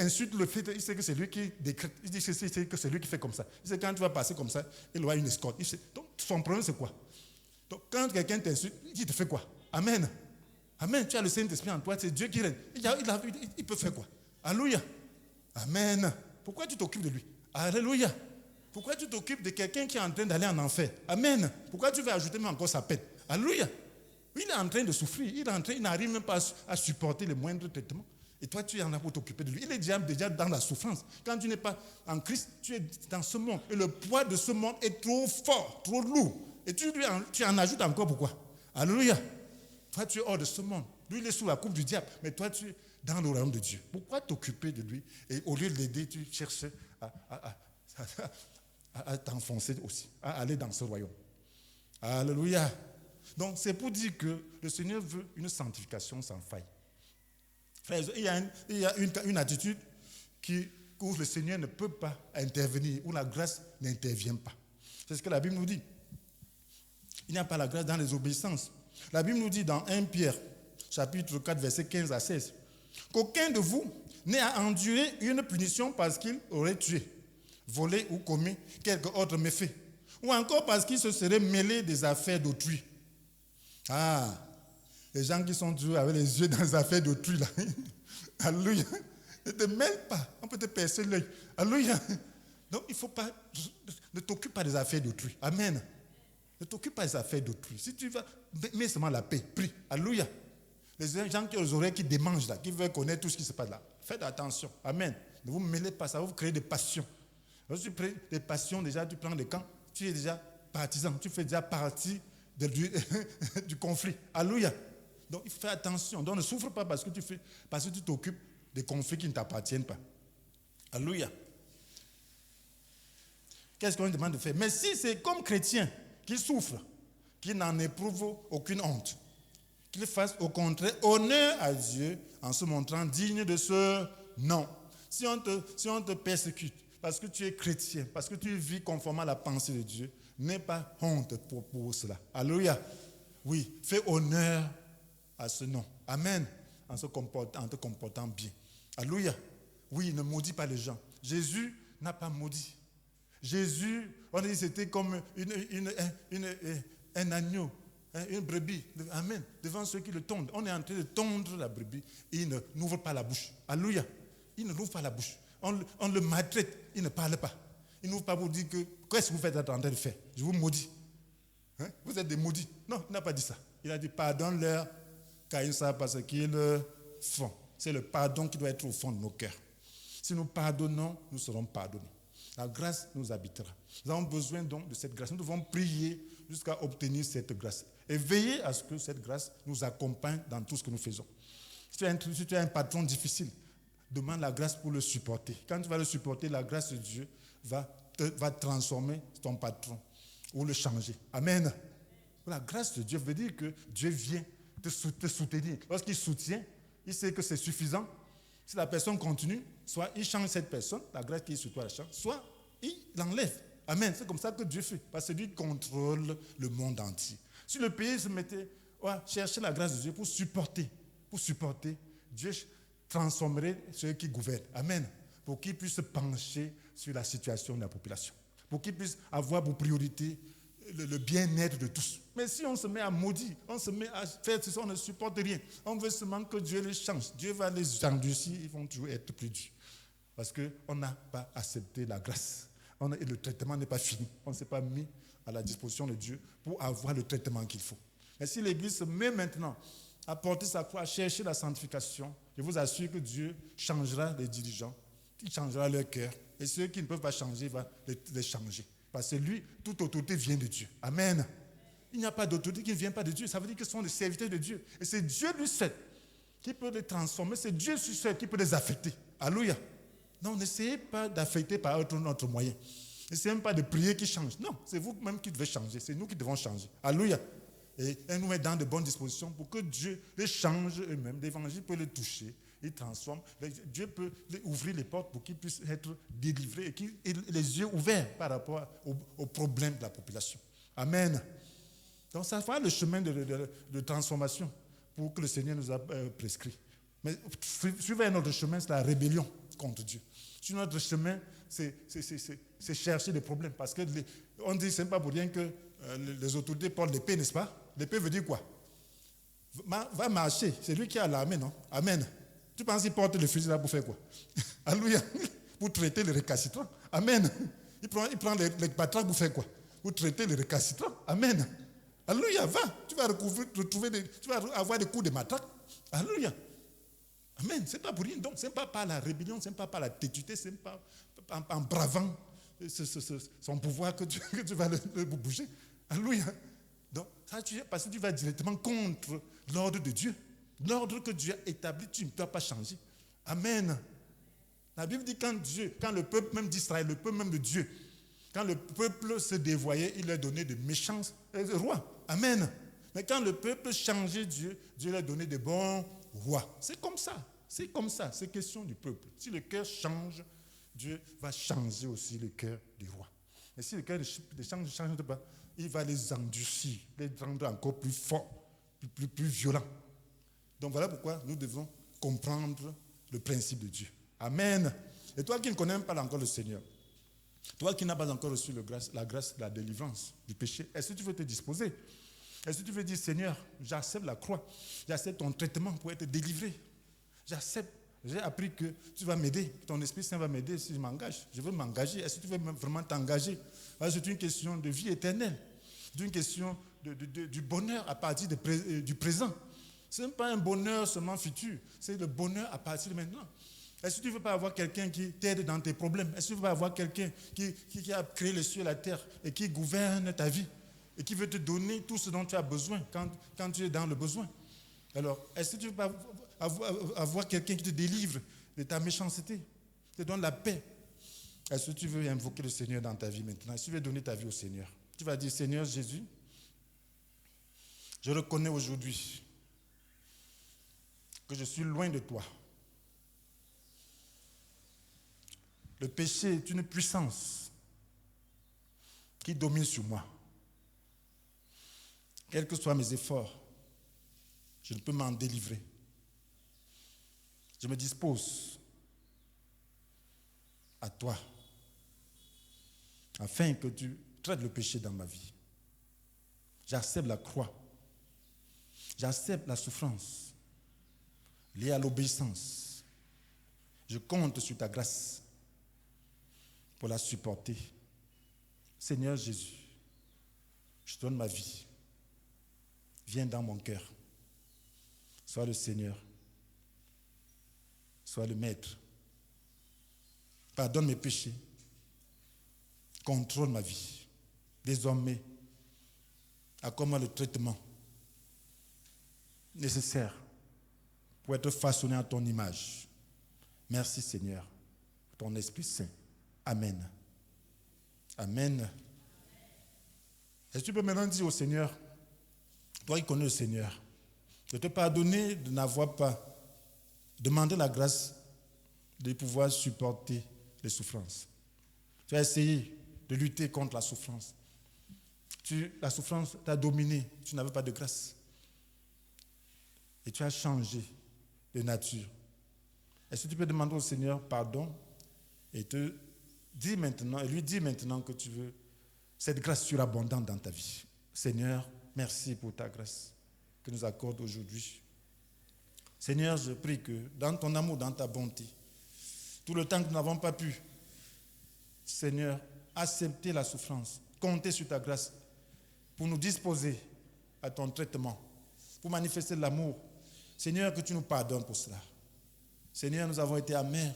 Ensuite, le fait, il sait que c'est lui qui décrète. Il dit que c'est lui qui fait comme ça. Il sait que quand tu vas passer comme ça, il aura une escorte. Donc, son problème, c'est quoi? Donc, quand quelqu'un t'insulte, il te fait quoi? Amen. Amen. Tu as le Saint-Esprit en toi, c'est Dieu qui règne. Il peut faire quoi? Alléluia. Amen. Pourquoi tu t'occupes de lui? Alléluia. Pourquoi tu t'occupes de quelqu'un qui est en train d'aller en enfer? Amen. Pourquoi tu veux ajouter même encore sa peine? Alléluia. Il est en train de souffrir. Il n'arrive même pas à supporter les moindres traitements. Et toi, tu en as pour t'occuper de lui. Il est déjà dans la souffrance. Quand tu n'es pas en Christ, tu es dans ce monde. Et le poids de ce monde est trop fort, trop lourd. Et tu en ajoutes encore pourquoi? Alléluia. Toi, tu es hors de ce monde. Lui, il est sous la coupe du diable. Mais toi, tu es dans le royaume de Dieu. Pourquoi t'occuper de lui? Et au lieu de l'aider, tu cherches à t'enfoncer aussi, à aller dans ce royaume. Alléluia. Donc, c'est pour dire que le Seigneur veut une sanctification sans faille. Frères, il y a une attitude où le Seigneur ne peut pas intervenir, où la grâce n'intervient pas. C'est ce que la Bible nous dit. Il n'y a pas la grâce dans les obéissances. La Bible nous dit dans 1 Pierre, chapitre 4, versets 15 à 16, qu'aucun de vous n'ait à endurer une punition parce qu'il aurait tué, volé ou commis quelque autre méfait, ou encore parce qu'il se serait mêlé des affaires d'autrui. Ah, les gens qui sont toujours avec les yeux dans les affaires d'autrui, là. Alléluia. Ne te mêle pas, on peut te percer l'œil. Alléluia. Donc, il ne faut pas, ne t'occupe pas des affaires d'autrui. Amen. Ne t'occupe pas des affaires d'autrui. Si tu vas, mets seulement la paix, prie. Alléluia. Les gens qui ont les oreilles qui démangent là, qui veulent connaître tout ce qui se passe là, faites attention. Amen. Ne vous mêlez pas, ça va vous créer des passions. Lorsque tu prends des passions, déjà, tu prends des camps, tu es déjà partisan, tu fais déjà partie du conflit. Alléluia. Donc, il faut faire attention. Donc, ne souffre pas parce que tu t'occupes des conflits qui ne t'appartiennent pas. Alléluia. Qu'est-ce qu'on demande de faire? Mais si c'est comme chrétien qui souffre, qui n'en éprouve aucune honte, qu'il fasse au contraire honneur à Dieu en se montrant digne de ce nom. Si on te persécute parce que tu es chrétien, parce que tu vis conformément à la pensée de Dieu, n'aie pas honte pour cela. Alléluia. Oui, fais honneur à ce nom. Amen. En te comportant bien. Alléluia. Oui, ne maudis pas les gens. Jésus n'a pas maudit. Jésus, on dit c'était comme un agneau, une brebis. Amen. Devant ceux qui le tondent. On est en train de tondre la brebis et il n'ouvre pas la bouche. Alléluia. Il ne l'ouvre pas la bouche. On le maltraite. Il ne parle pas. Il n'ouvre pas pour dire que qu'est-ce que vous êtes en train de faire? Je vous maudis. Hein? Vous êtes des maudits. Non, il n'a pas dit ça. Il a dit pardonne-leur car ils ne savent pas ce qu'ils font. C'est le pardon qui doit être au fond de nos cœurs. Si nous pardonnons, nous serons pardonnés. La grâce nous habitera. Nous avons besoin donc de cette grâce. Nous devons prier jusqu'à obtenir cette grâce. Et veiller à ce que cette grâce nous accompagne dans tout ce que nous faisons. Si tu as un patron difficile, demande la grâce pour le supporter. Quand tu vas le supporter, la grâce de Dieu va transformer ton patron ou le changer. Amen. La grâce de Dieu veut dire que Dieu vient te soutenir. Lorsqu'il soutient, il sait que c'est suffisant. Si la personne continue, soit il change cette personne, la grâce qui est sur toi la change, soit il l'enlève. Amen. C'est comme ça que Dieu fait. Parce que Dieu contrôle le monde entier. Si le pays se mettait à chercher la grâce de Dieu pour supporter, Dieu transformerait ceux qui gouvernent. Amen. Pour qu'ils puissent se pencher sur la situation de la population. Pour qu'ils puissent avoir pour priorité le bien-être de tous. Mais si on se met à maudire, on se met à faire ceci, on ne supporte rien. On veut seulement que Dieu les change. Dieu va les endurcir, ils vont toujours être plus durs. Parce qu'on n'a pas accepté la grâce. Et le traitement n'est pas fini. On ne s'est pas mis à la disposition de Dieu pour avoir le traitement qu'il faut. Et si l'Église se met maintenant à porter sa croix, à chercher la sanctification, je vous assure que Dieu changera les dirigeants, il changera leur cœur. Et ceux qui ne peuvent pas changer, il va les changer. Parce que lui, toute autorité vient de Dieu. Amen. Il n'y a pas d'autorité qui ne vient pas de Dieu. Ça veut dire que ce sont des serviteurs de Dieu. Et c'est Dieu lui seul qui peut les transformer. C'est Dieu lui seul qui peut les affecter. Alléluia. Non, n'essayez pas d'affecter par notre moyen. N'essayez même pas de prier qu'il change. Non, c'est vous-même qui devez changer. C'est nous qui devons changer. Alléluia. Et nous met dans de bonnes dispositions pour que Dieu les change eux-mêmes. L'évangile peut les toucher. Il transforme. Dieu peut ouvrir les portes pour qu'ils puissent être délivrés et qu'ils aient les yeux ouverts par rapport aux problèmes de la population. Amen. Donc ça fera le chemin de transformation pour que le Seigneur nous a prescrit. Mais suivre un autre chemin, c'est la rébellion contre Dieu. Sur notre chemin, c'est chercher des problèmes. Parce que on dit, ce n'est pas pour rien que les autorités portent l'épée, n'est-ce pas? L'épée veut dire quoi? Va marcher. C'est lui qui a l'armée, non? Amen. Tu penses qu'il porte le fusil là pour faire quoi? Alléluia. Pour traiter les récalcitrants. Amen. Il prend les patraques pour faire quoi? Pour traiter les récalcitrants. Amen. Alléluia. Va. Tu vas tu vas avoir des coups de matraque. Alléluia. Amen. Ce n'est pas pour rien. Donc, ce n'est pas par la rébellion, ce n'est pas par la têtudité, ce n'est pas en bravant son pouvoir que tu vas le bouger. Alléluia. Donc, parce que tu vas directement contre l'ordre de Dieu. L'ordre que Dieu a établi, tu ne dois pas changer. Amen. La Bible dit quand le peuple même d'Israël, le peuple même de Dieu, quand le peuple se dévoyait, il leur donnait de méchants rois. Amen. Mais quand le peuple changeait Dieu, Dieu leur donnait de bons rois. C'est comme ça. C'est comme ça. C'est question du peuple. Si le cœur change, Dieu va changer aussi le cœur du roi. Et si le cœur ne change pas, il va les endurcir, les rendre encore plus forts, plus violents. Donc voilà pourquoi nous devons comprendre le principe de Dieu. Amen. Et toi qui ne connais pas encore le Seigneur, toi qui n'as pas encore reçu la grâce de la délivrance du péché, est-ce que tu veux te disposer? Est-ce que tu veux dire, Seigneur, j'accepte la croix, j'accepte ton traitement pour être délivré. J'accepte, j'ai appris que tu vas m'aider, ton Esprit Saint va m'aider si je m'engage. Je veux m'engager. Est-ce que tu veux vraiment t'engager? C'est une question de vie éternelle. C'est une question du bonheur à partir du présent. Ce n'est pas un bonheur seulement futur, c'est le bonheur à partir de maintenant. Est-ce que tu ne veux pas avoir quelqu'un qui t'aide dans tes problèmes? Est-ce que tu veux pas avoir quelqu'un qui a créé les cieux et la terre et qui gouverne ta vie et qui veut te donner tout ce dont tu as besoin quand tu es dans le besoin? Alors, est-ce que tu ne veux pas avoir quelqu'un qui te délivre de ta méchanceté, te donne la paix? Est-ce que tu veux invoquer le Seigneur dans ta vie maintenant? Est-ce que tu veux donner ta vie au Seigneur? Tu vas dire, Seigneur Jésus, je reconnais aujourd'hui que je suis loin de toi. Le péché est une puissance qui domine sur moi. Quels que soient mes efforts, je ne peux m'en délivrer. Je me dispose à toi afin que tu traites le péché dans ma vie. J'accepte la croix. J'accepte la souffrance liée à l'obéissance. Je compte sur ta grâce pour la supporter. Seigneur Jésus, je donne ma vie. Viens dans mon cœur. Sois le Seigneur. Sois le Maître. Pardonne mes péchés. Contrôle ma vie. Désormais, accorde-moi le traitement nécessaire pour être façonné à ton image. Merci Seigneur, pour ton Esprit Saint. Amen. Amen. Est-ce que tu peux maintenant dire au Seigneur, toi qui connais le Seigneur, de te pardonner de n'avoir pas demandé la grâce de pouvoir supporter les souffrances. Tu as essayé de lutter contre la souffrance. La souffrance t'a dominé, tu n'avais pas de grâce. Et tu as changé de nature. Est-ce que tu peux demander au Seigneur pardon et lui dire maintenant que tu veux cette grâce surabondante dans ta vie. Seigneur, merci pour ta grâce que nous accordes aujourd'hui. Seigneur, je prie que dans ton amour, dans ta bonté, tout le temps que nous n'avons pas pu, Seigneur, accepter la souffrance, compter sur ta grâce pour nous disposer à ton traitement, pour manifester l'amour. Seigneur, que tu nous pardonnes pour cela. Seigneur, nous avons été amers,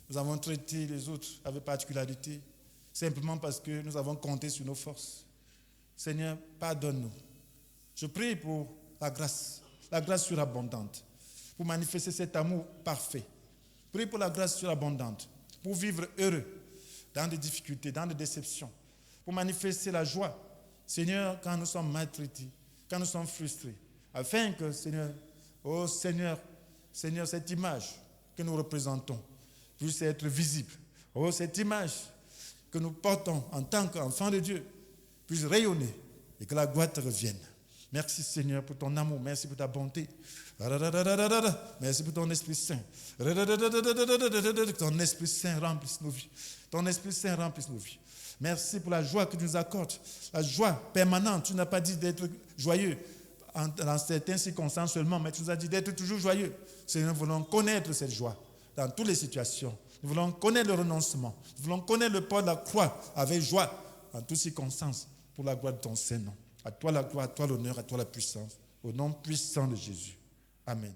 nous avons traité les autres avec particularité, simplement parce que nous avons compté sur nos forces. Seigneur, pardonne-nous. Je prie pour la grâce surabondante, pour manifester cet amour parfait. Prie pour la grâce surabondante, pour vivre heureux dans des difficultés, dans des déceptions, pour manifester la joie, Seigneur, quand nous sommes maltraités, quand nous sommes frustrés, afin que, Seigneur, oh Seigneur, cette image que nous représentons puisse être visible. Oh, cette image que nous portons en tant qu'enfants de Dieu puisse rayonner et que la gloire te revienne. Merci Seigneur pour ton amour, merci pour ta bonté. Merci pour ton Esprit Saint. Ton Esprit Saint remplisse nos vies. Ton Esprit Saint remplisse nos vies. Merci pour la joie que tu nous accordes. La joie permanente. Tu n'as pas dit d'être joyeux dans certaines circonstances seulement, mais tu nous as dit d'être toujours joyeux. Seigneur, nous voulons connaître cette joie dans toutes les situations. Nous voulons connaître le renoncement. Nous voulons connaître le port de la croix avec joie en toutes circonstances pour la gloire de ton Saint-Nom. À toi la gloire, à toi l'honneur, à toi la puissance. Au nom puissant de Jésus. Amen.